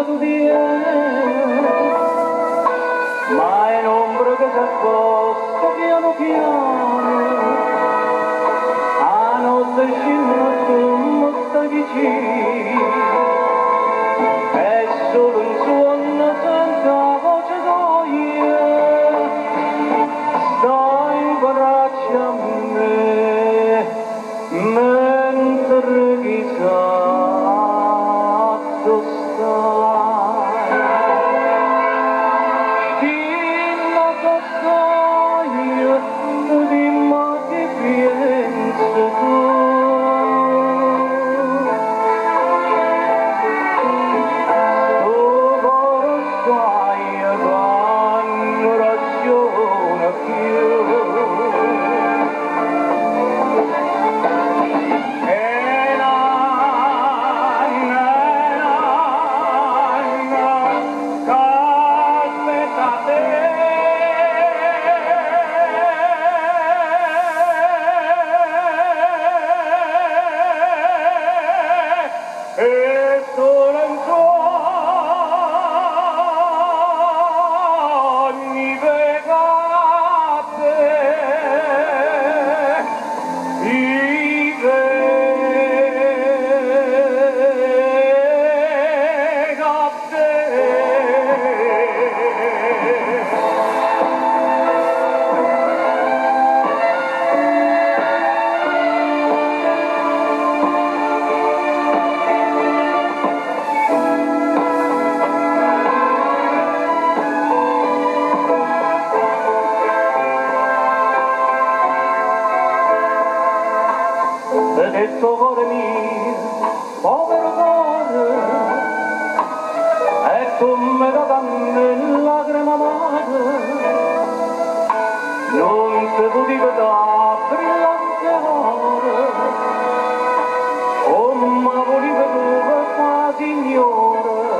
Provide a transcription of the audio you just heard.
vista tu vieni, ma è un'ombra che si accosta piano piano, a notte scende tu mi stai vicino, è solo un suono senza voce d'oia, stai in braccio a me, mentre chissà tu stai. Dimmi che stai, dimmi che pensi tu. Sto cuore sai che non ragiona più. E solo in sogni vegate, i detto cuore mio, povero cuore, e tu mi dai a me lacrime amare, non ti potevo dare brillante amore, oh ma volevo tu per fa signore,